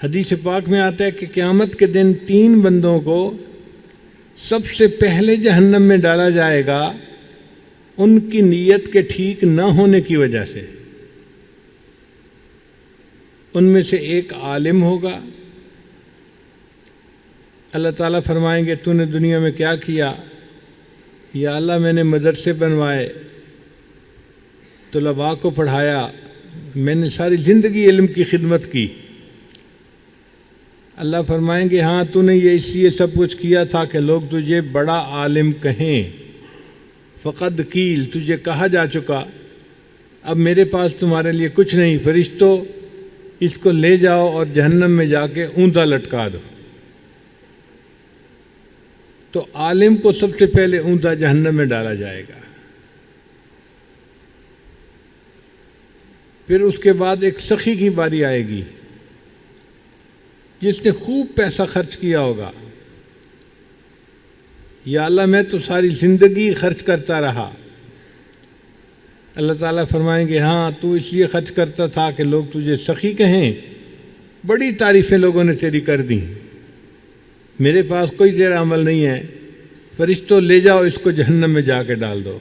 حدیث پاک میں آتا ہے کہ قیامت کے دن 3 بندوں کو سب سے پہلے جہنم میں ڈالا جائے گا ان کی نیت کے ٹھیک نہ ہونے کی وجہ سے۔ ان میں سے ایک عالم ہوگا، اللہ تعالیٰ فرمائیں گے تو نے دنیا میں کیا کیا؟ یا اللہ میں نے مدرسے بنوائے، طلباء کو پڑھایا، میں نے ساری زندگی علم کی خدمت کی۔ اللہ فرمائیں گے ہاں تو نے یہ اس لیے سب کچھ کیا تھا کہ لوگ تجھے بڑا عالم کہیں، فقد قیل، تجھے کہا جا چکا، اب میرے پاس تمہارے لیے کچھ نہیں، فرشتوں اس کو لے جاؤ اور جہنم میں جا کے اوندا لٹکا دو۔ تو عالم کو سب سے پہلے اوندا جہنم میں ڈالا جائے گا۔ پھر اس کے بعد ایک سخی کی باری آئے گی جس نے خوب پیسہ خرچ کیا ہوگا، یا اللہ میں تو ساری زندگی خرچ کرتا رہا۔ اللہ تعالیٰ فرمائیں گے ہاں تو اس لیے خرچ کرتا تھا کہ لوگ تجھے سخی کہیں، بڑی تعریفیں لوگوں نے تیری کر دیں، میرے پاس کوئی تیرا عمل نہیں ہے، فرشتوں لے جاؤ اس کو جہنم میں جا کے ڈال دو۔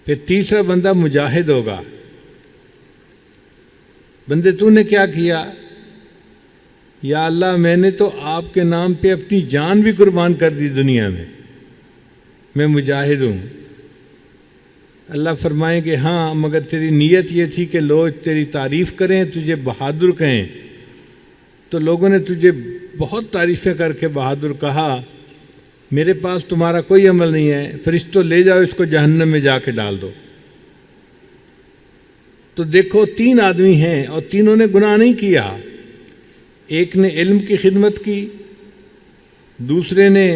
پھر تیسرا بندہ مجاہد ہوگا، بندے تو نے کیا کیا؟ یا اللہ میں نے تو آپ کے نام پہ اپنی جان بھی قربان کر دی دنیا میں مجاہد ہوں۔ اللہ فرمائیں گے ہاں مگر تیری نیت یہ تھی کہ لوگ تیری تعریف کریں، تجھے بہادر کہیں، تو لوگوں نے تجھے بہت تعریفیں کر کے بہادر کہا، میرے پاس تمہارا کوئی عمل نہیں ہے، فرشتوں لے جاؤ اس کو جہنم میں جا کے ڈال دو۔ تو دیکھو 3 آدمی ہیں اور تینوں نے گناہ نہیں کیا، ایک نے علم کی خدمت کی، دوسرے نے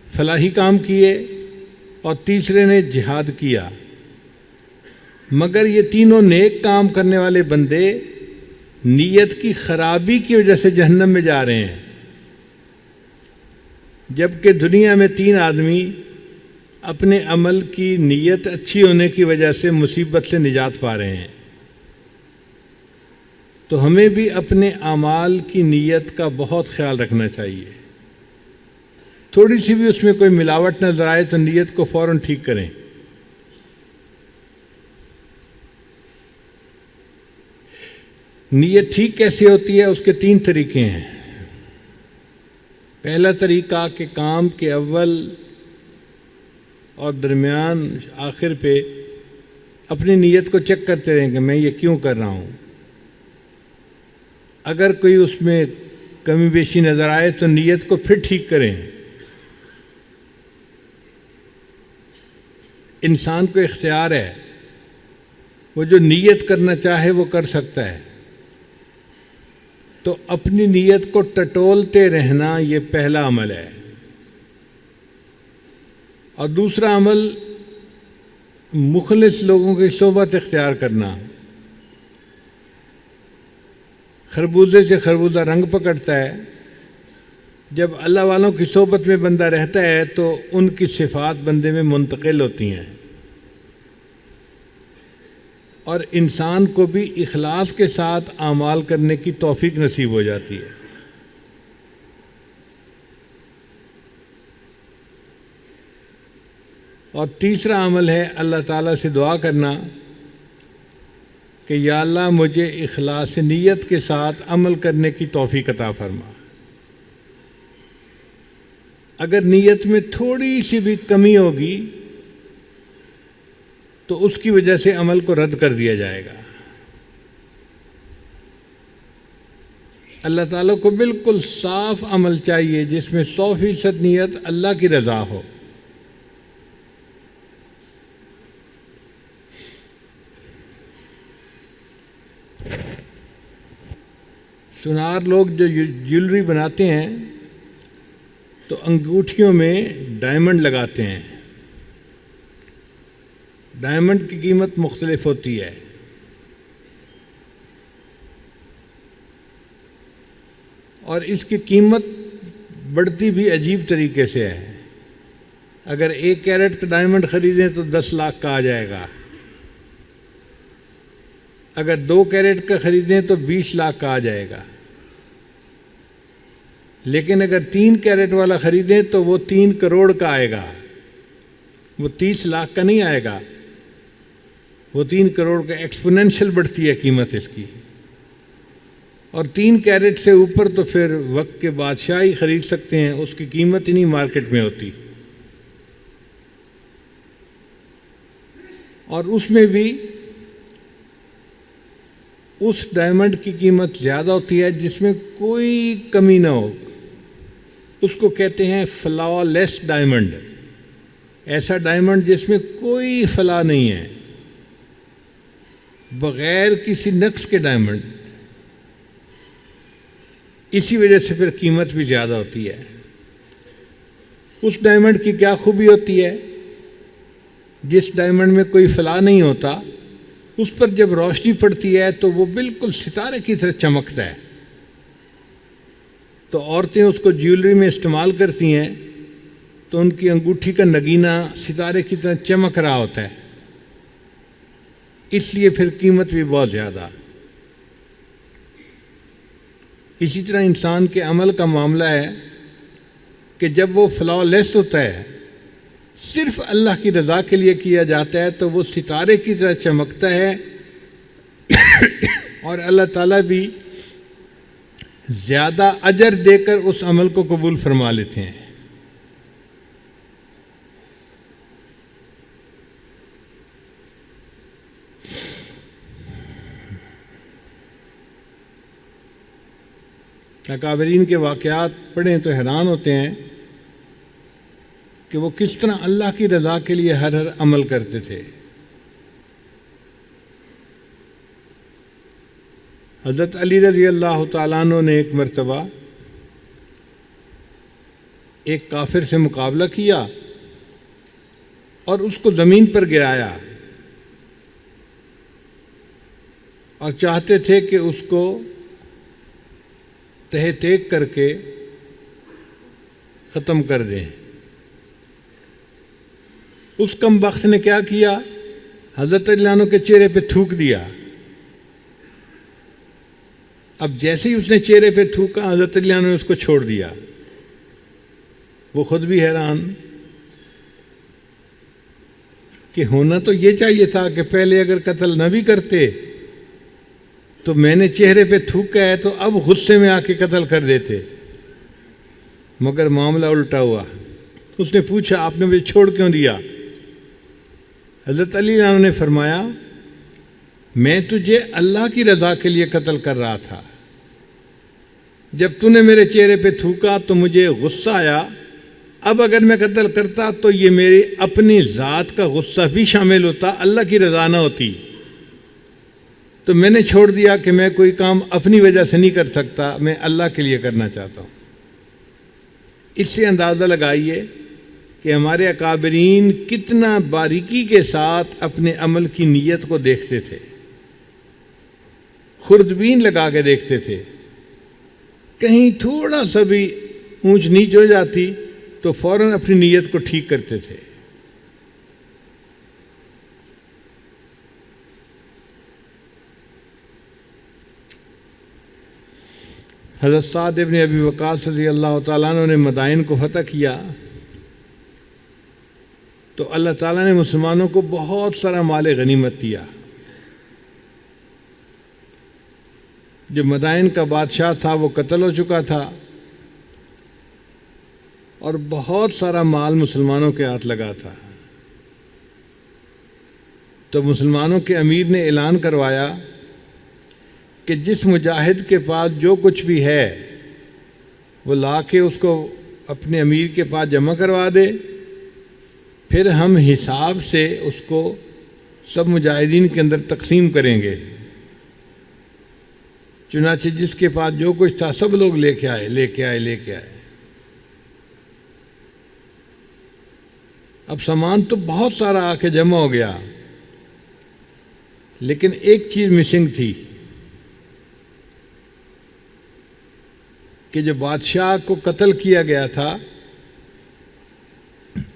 فلاحی کام کیے اور تیسرے نے جہاد کیا، مگر یہ تینوں نیک کام کرنے والے بندے نیت کی خرابی کی وجہ سے جہنم میں جا رہے ہیں، جبکہ دنیا میں 3 آدمی اپنے عمل کی نیت اچھی ہونے کی وجہ سے مصیبت سے نجات پا رہے ہیں۔ تو ہمیں بھی اپنے اعمال کی نیت کا بہت خیال رکھنا چاہیے، تھوڑی سی بھی اس میں کوئی ملاوٹ نظر آئے تو نیت کو فوراً ٹھیک کریں۔ نیت ٹھیک کیسے ہوتی ہے؟ اس کے 3 طریقے ہیں۔ پہلا طریقہ کہ کام کے اول اور درمیان آخر پہ اپنی نیت کو چیک کرتے رہیں کہ میں یہ کیوں کر رہا ہوں، اگر کوئی اس میں کمی بیشی نظر آئے تو نیت کو پھر ٹھیک کریں۔ انسان کو اختیار ہے، وہ جو نیت کرنا چاہے وہ کر سکتا ہے، تو اپنی نیت کو ٹٹولتے رہنا یہ پہلا عمل ہے۔ اور دوسرا عمل مخلص لوگوں کی صحبت اختیار کرنا۔ خربوزے سے خربوزہ رنگ پکڑتا ہے، جب اللہ والوں کی صحبت میں بندہ رہتا ہے تو ان کی صفات بندے میں منتقل ہوتی ہیں، اور انسان کو بھی اخلاص کے ساتھ اعمال کرنے کی توفیق نصیب ہو جاتی ہے۔ اور تیسرا عمل ہے اللہ تعالیٰ سے دعا کرنا کہ یا اللہ مجھے اخلاص نیت کے ساتھ عمل کرنے کی توفیق عطا فرما۔ اگر نیت میں تھوڑی سی بھی کمی ہوگی تو اس کی وجہ سے عمل کو رد کر دیا جائے گا۔ اللہ تعالیٰ کو بالکل صاف عمل چاہیے جس میں 100% نیت اللہ کی رضا ہو۔ سونار لوگ جو جیولری بناتے ہیں تو انگوٹھیوں میں ڈائمنڈ لگاتے ہیں، ڈائمنڈ کی قیمت مختلف ہوتی ہے، اور اس کی قیمت بڑھتی بھی عجیب طریقے سے ہے۔ اگر 1 کیرٹ کا ڈائمنڈ خریدیں تو 10 لاکھ کا آ جائے گا، اگر 2 کیرٹ کا خریدیں تو 20 لاکھ کا آ جائے گا، لیکن اگر 3 کیرٹ والا خریدیں تو وہ 3 کروڑ کا آئے گا، وہ 30 لاکھ کا نہیں آئے گا، وہ 3 کروڑ کا۔ ایکسپوننشل بڑھتی ہے قیمت اس کی۔ اور 3 کیرٹ سے اوپر تو پھر وقت کے بادشاہ ہی خرید سکتے ہیں، اس کی قیمت ہی نہیں مارکیٹ میں ہوتی۔ اور اس میں بھی اس ڈائمنڈ کی قیمت زیادہ ہوتی ہے جس میں کوئی کمی نہ ہو، اس کو کہتے ہیں فلا لیس ڈائمنڈ، ایسا ڈائمنڈ جس میں کوئی فلا نہیں ہے، بغیر کسی نقص کے ڈائمنڈ۔ اسی وجہ سے پھر قیمت بھی زیادہ ہوتی ہے۔ اس ڈائمنڈ کی کیا خوبی ہوتی ہے؟ جس ڈائمنڈ میں کوئی فلا نہیں ہوتا، اس پر جب روشنی پڑتی ہے تو وہ بالکل ستارے کی طرح چمکتا ہے۔ تو عورتیں اس کو جیولری میں استعمال کرتی ہیں تو ان کی انگوٹھی کا نگینہ ستارے کی طرح چمک رہا ہوتا ہے، اس لیے پھر قیمت بھی بہت زیادہ۔ اسی طرح انسان کے عمل کا معاملہ ہے کہ جب وہ فلا لیس ہوتا ہے، صرف اللہ کی رضا کے لیے کیا جاتا ہے، تو وہ ستارے کی طرح چمکتا ہے اور اللہ تعالیٰ بھی زیادہ اجر دے کر اس عمل کو قبول فرما لیتے ہیں۔ اکابرین کے واقعات پڑھیں تو حیران ہوتے ہیں کہ وہ کس طرح اللہ کی رضا کے لیے ہر عمل کرتے تھے۔ حضرت علی رضی اللہ تعالیٰ عنہ نے ایک مرتبہ ایک کافر سے مقابلہ کیا اور اس کو زمین پر گرایا اور چاہتے تھے کہ اس کو تہ تیک کر کے ختم کر دیں۔ اس کم بخت نے کیا کیا؟ حضرت علی عنہ کے چہرے پہ تھوک دیا۔ اب جیسے ہی اس نے چہرے پہ تھوکا، حضرت علی عنہ نے اس کو چھوڑ دیا۔ وہ خود بھی حیران کہ ہونا تو یہ چاہیے تھا کہ پہلے اگر قتل نہ بھی کرتے تو میں نے چہرے پہ تھوکا ہے تو اب غصے میں آ کے قتل کر دیتے، مگر معاملہ الٹا ہوا۔ اس نے پوچھا آپ نے مجھے چھوڑ کیوں دیا؟ حضرت علی عنہ نے فرمایا میں تجھے اللہ کی رضا کے لیے قتل کر رہا تھا، جب تو نے میرے چہرے پہ تھوکا تو مجھے غصہ آیا، اب اگر میں قتل کرتا تو یہ میری اپنی ذات کا غصہ بھی شامل ہوتا، اللہ کی رضا نہ ہوتی، تو میں نے چھوڑ دیا کہ میں کوئی کام اپنی وجہ سے نہیں کر سکتا، میں اللہ کے لیے کرنا چاہتا ہوں۔ اس سے اندازہ لگائیے کہ ہمارے اکابرین کتنا باریکی کے ساتھ اپنے عمل کی نیت کو دیکھتے تھے، خوردبین لگا کے دیکھتے تھے۔ کہیں تھوڑا سا بھی اونچ نیچ ہو جاتی تو فوراً اپنی نیت کو ٹھیک کرتے تھے۔ حضرت سعد ابن ابی وقاص رضی اللہ تعالیٰ عنہ نے مدائن کو فتح کیا تو اللہ تعالیٰ نے مسلمانوں کو بہت سارا مال غنیمت دیا۔ جو مدائن کا بادشاہ تھا وہ قتل ہو چکا تھا اور بہت سارا مال مسلمانوں کے ہاتھ لگا تھا، تو مسلمانوں کے امیر نے اعلان کروایا کہ جس مجاہد کے پاس جو کچھ بھی ہے وہ لا کے اس کو اپنے امیر کے پاس جمع کروا دے، پھر ہم حساب سے اس کو سب مجاہدین کے اندر تقسیم کریں گے۔ چنانچہ جس کے پاس جو کچھ تھا سب لوگ لے کے آئے۔ اب سامان تو بہت سارا آ کے جمع ہو گیا، لیکن ایک چیز مسنگ تھی کہ جو بادشاہ کو قتل کیا گیا تھا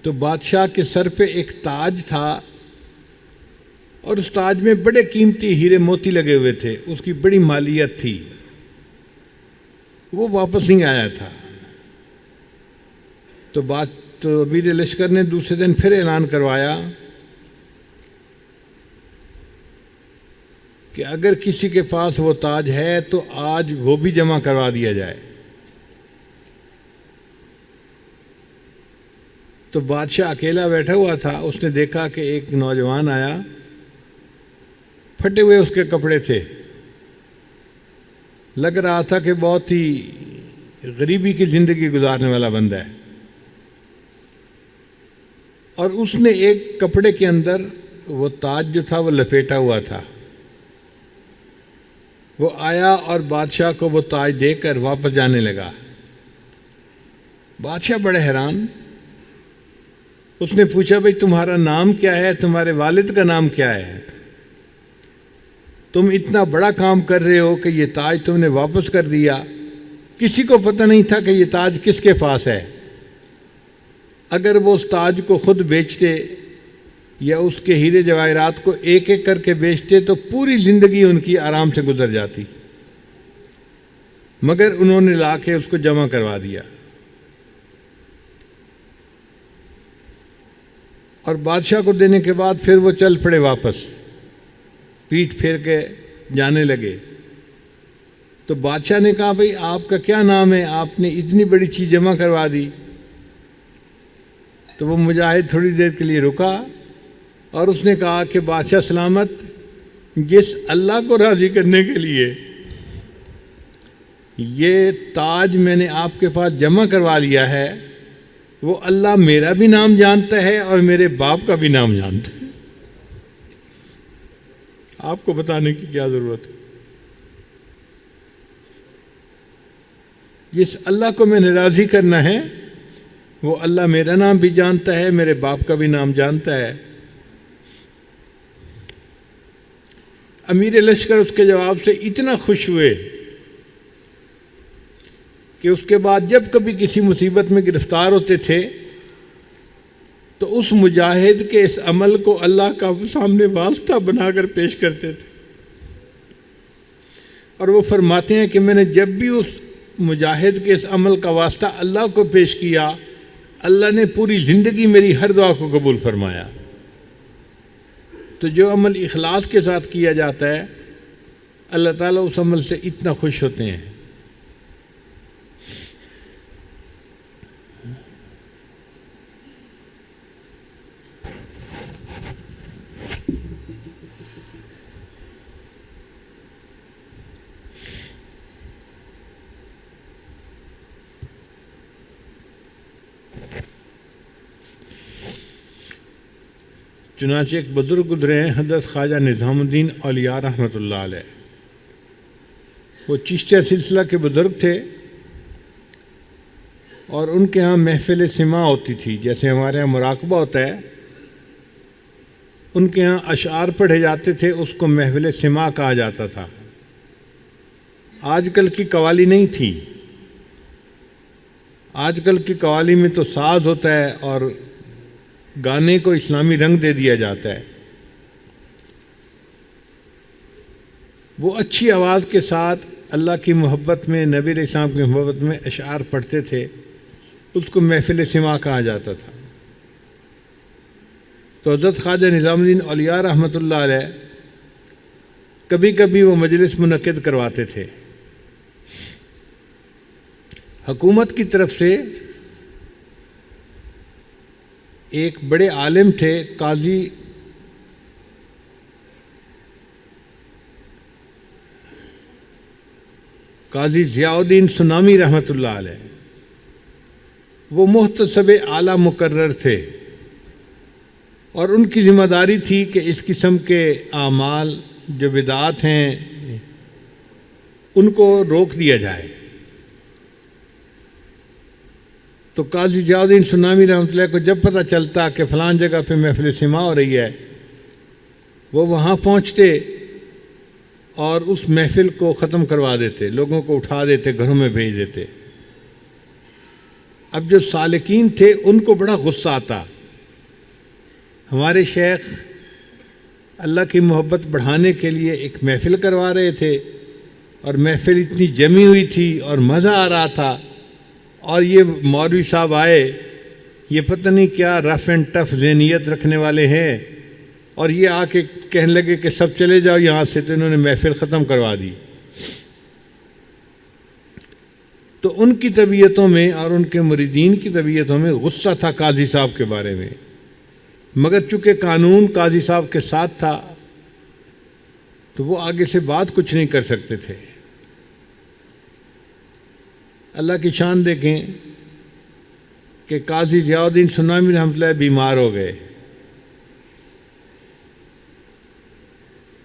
تو بادشاہ کے سر پہ ایک تاج تھا اور اس تاج میں بڑے قیمتی ہیرے موتی لگے ہوئے تھے، اس کی بڑی مالیت تھی، وہ واپس نہیں آیا تھا۔ تو امیر لشکر نے دوسرے دن پھر اعلان کروایا کہ اگر کسی کے پاس وہ تاج ہے تو آج وہ بھی جمع کروا دیا جائے۔ تو بادشاہ اکیلا بیٹھا ہوا تھا، اس نے دیکھا کہ ایک نوجوان آیا، پھٹے ہوئے اس کے کپڑے تھے، لگ رہا تھا کہ بہت ہی غریبی کی زندگی گزارنے والا بندہ ہے، اور اس نے ایک کپڑے کے اندر وہ تاج جو تھا وہ لپیٹا ہوا تھا۔ وہ آیا اور بادشاہ کو وہ تاج دے کر واپس جانے لگا۔ بادشاہ بڑے حیران، اس نے پوچھا بھئی تمہارا نام کیا ہے، تمہارے والد کا نام کیا ہے؟ تم اتنا بڑا کام کر رہے ہو کہ یہ تاج تم نے واپس کر دیا۔ کسی کو پتہ نہیں تھا کہ یہ تاج کس کے پاس ہے۔ اگر وہ اس تاج کو خود بیچتے یا اس کے ہیرے جواہرات کو ایک ایک کر کے بیچتے تو پوری زندگی ان کی آرام سے گزر جاتی، مگر انہوں نے لا کے اس کو جمع کروا دیا۔ اور بادشاہ کو دینے کے بعد پھر وہ چل پڑے، واپس پیٹھ پھیر کے جانے لگے۔ تو بادشاہ نے کہا بھئی آپ کا کیا نام ہے، آپ نے اتنی بڑی چیز جمع کروا دی؟ تو وہ مجاہد تھوڑی دیر کے لیے رکا اور اس نے کہا کہ بادشاہ سلامت، جس اللہ کو راضی کرنے کے لیے یہ تاج میں نے آپ کے پاس جمع کروا لیا ہے، وہ اللہ میرا بھی نام جانتا ہے اور میرے باپ کا بھی نام جانتا ہے۔ آپ کو بتانے کی کیا ضرورت ہے؟ جس اللہ کو میں نے راضی کرنا ہے وہ اللہ میرا نام بھی جانتا ہے، میرے باپ کا بھی نام جانتا ہے۔ امیر لشکر اس کے جواب سے اتنا خوش ہوئے کہ اس کے بعد جب کبھی کسی مصیبت میں گرفتار ہوتے تھے تو اس مجاہد کے اس عمل کو اللہ کا سامنے واسطہ بنا کر پیش کرتے تھے، اور وہ فرماتے ہیں کہ میں نے جب بھی اس مجاہد کے اس عمل کا واسطہ اللہ کو پیش کیا، اللہ نے پوری زندگی میری ہر دعا کو قبول فرمایا۔ تو جو عمل اخلاص کے ساتھ کیا جاتا ہے، اللہ تعالیٰ اس عمل سے اتنا خوش ہوتے ہیں۔ چنانچہ ایک بزرگ گزرے ہیں حضرت خواجہ نظام الدین اولیاء رحمۃ اللہ علیہ، وہ چشتیہ سلسلہ کے بزرگ تھے، اور ان کے ہاں محفل سماع ہوتی تھی، جیسے ہمارے ہاں مراقبہ ہوتا ہے، ان کے ہاں اشعار پڑھے جاتے تھے، اس کو محفل سماع کہا جاتا تھا۔ آج کل کی قوالی نہیں تھی، آج کل کی قوالی میں تو ساز ہوتا ہے اور گانے کو اسلامی رنگ دے دیا جاتا ہے۔ وہ اچھی آواز کے ساتھ اللہ کی محبت میں، نبی علیہ السلام کی محبت میں اشعار پڑھتے تھے، اس کو محفل سماع کہا جاتا تھا۔ تو حضرت خواجہ نظام الدین اولیاء رحمۃ اللہ علیہ کبھی کبھی وہ مجلس منعقد کرواتے تھے۔ حکومت کی طرف سے ایک بڑے عالم تھے، قاضی ضیاء الدین سنامی رحمۃ اللہ علیہ، وہ محتسب اعلیٰ مقرر تھے، اور ان کی ذمہ داری تھی کہ اس قسم کے اعمال جو بدعات ہیں ان کو روک دیا جائے۔ تو قاضی ضیاء الدین سنامی رحمۃ اللہ کو جب پتہ چلتا کہ فلان جگہ پہ محفل سماع ہو رہی ہے، وہ وہاں پہنچتے اور اس محفل کو ختم کروا دیتے، لوگوں کو اٹھا دیتے، گھروں میں بھیج دیتے۔ اب جو سالکین تھے ان کو بڑا غصہ آتا، ہمارے شیخ اللہ کی محبت بڑھانے کے لیے ایک محفل کروا رہے تھے، اور محفل اتنی جمی ہوئی تھی اور مزہ آ رہا تھا، اور یہ مولوی صاحب آئے، یہ پتہ نہیں کیا رف اینڈ ٹف ذہنیت رکھنے والے ہیں، اور یہ آ کے کہنے لگے کہ سب چلے جاؤ یہاں سے، تو انہوں نے محفل ختم کروا دی۔ تو ان کی طبیعتوں میں اور ان کے مریدین کی طبیعتوں میں غصہ تھا قاضی صاحب کے بارے میں، مگر چونکہ قانون قاضی صاحب کے ساتھ تھا تو وہ آگے سے بات کچھ نہیں کر سکتے تھے۔ اللہ کی شان دیکھیں کہ قاضی ضیاء الدین سنامی رحمۃ اللہ بیمار ہو گئے۔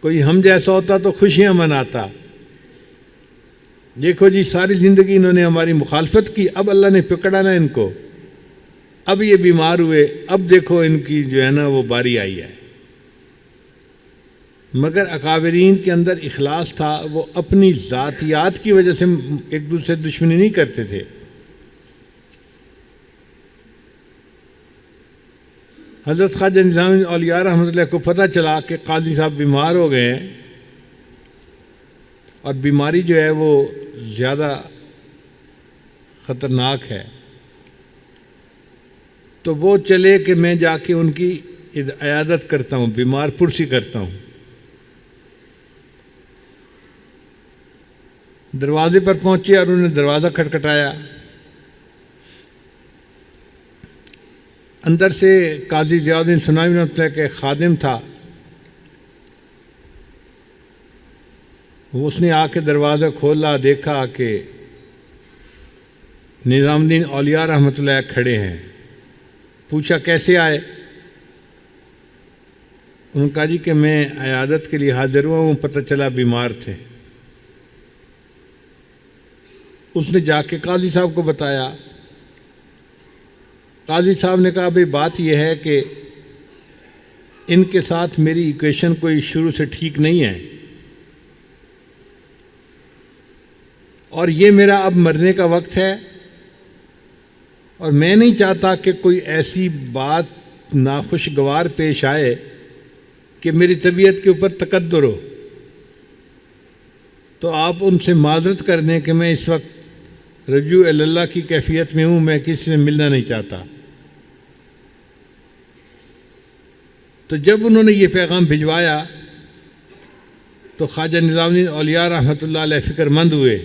کوئی ہم جیسا ہوتا تو خوشیاں مناتا، دیکھو جی ساری زندگی انہوں نے ہماری مخالفت کی، اب اللہ نے پکڑا نا ان کو، اب یہ بیمار ہوئے، اب دیکھو ان کی جو ہے نا وہ باری آئی ہے۔ مگر اکابرین کے اندر اخلاص تھا، وہ اپنی ذاتیات کی وجہ سے ایک دوسرے سے دشمنی نہیں کرتے تھے۔ حضرت خواجہ نظام الدین اولیاء رحمۃ اللہ کو پتہ چلا کہ قاضی صاحب بیمار ہو گئے ہیں، اور بیماری جو ہے وہ زیادہ خطرناک ہے، تو وہ چلے کہ میں جا کے ان کی عیادت کرتا ہوں، بیمار پرسی کرتا ہوں۔ دروازے پر پہنچے اور انہوں نے دروازہ کھٹکھٹایا، اندر سے قاضی ضیاء الدین سنامی رحمۃ اللہ کا ایک خادم تھا، اس نے آ کے دروازہ کھولا، دیکھا کہ نظام الدین اولیاء رحمۃ اللہ کھڑے ہیں، پوچھا کیسے آئے؟ انہوں نے کہا جی کہ میں عیادت کے لیے حاضر ہوا ہوں، پتہ چلا بیمار تھے۔ اس نے جا کے قاضی صاحب کو بتایا، قاضی صاحب نے کہا بھئی بات یہ ہے کہ ان کے ساتھ میری ایکویشن کوئی شروع سے ٹھیک نہیں ہے، اور یہ میرا اب مرنے کا وقت ہے، اور میں نہیں چاہتا کہ کوئی ایسی بات ناخوشگوار پیش آئے کہ میری طبیعت کے اوپر تقدر ہو، تو آپ ان سے معذرت کر دیں کہ میں اس وقت رجوع اللہ کی کیفیت میں ہوں، میں کسی سے ملنا نہیں چاہتا۔ تو جب انہوں نے یہ پیغام بھجوایا تو خواجہ نظام الدین اولیاء رحمۃ اللہ علیہ فکر مند ہوئے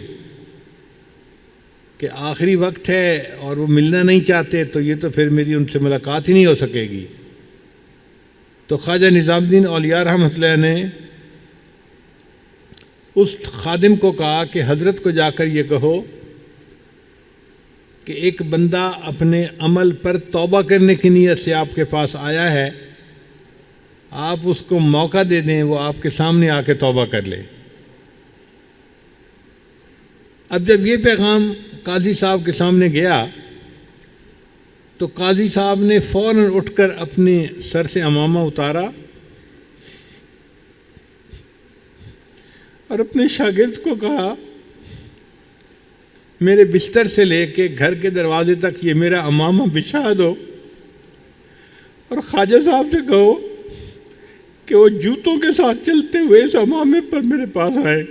کہ آخری وقت ہے اور وہ ملنا نہیں چاہتے، تو یہ تو پھر میری ان سے ملاقات ہی نہیں ہو سکے گی۔ تو خواجہ نظام الدین اولیاء رحمۃ اللہ نے اس خادم کو کہا کہ حضرت کو جا کر یہ کہو کہ ایک بندہ اپنے عمل پر توبہ کرنے کی نیت سے آپ کے پاس آیا ہے، آپ اس کو موقع دے دیں، وہ آپ کے سامنے آ کے توبہ کر لے۔ اب جب یہ پیغام قاضی صاحب کے سامنے گیا تو قاضی صاحب نے فوراً اٹھ کر اپنے سر سے عمامہ اتارا اور اپنے شاگرد کو کہا میرے بستر سے لے کے گھر کے دروازے تک یہ میرا عمامہ بچھا دو، اور خواجہ صاحب سے کہو کہ وہ جوتوں کے ساتھ چلتے ہوئے اس عمامے پر میرے پاس آئے،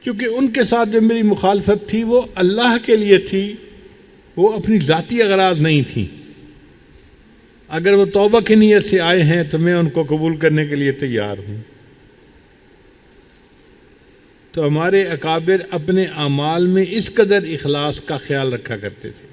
کیونکہ ان کے ساتھ جو میری مخالفت تھی وہ اللہ کے لیے تھی، وہ اپنی ذاتی اغراض نہیں تھی۔ اگر وہ توبہ کی نیت سے آئے ہیں تو میں ان کو قبول کرنے کے لیے تیار ہوں۔ تو ہمارے اکابر اپنے اعمال میں اس قدر اخلاص کا خیال رکھا کرتے تھے۔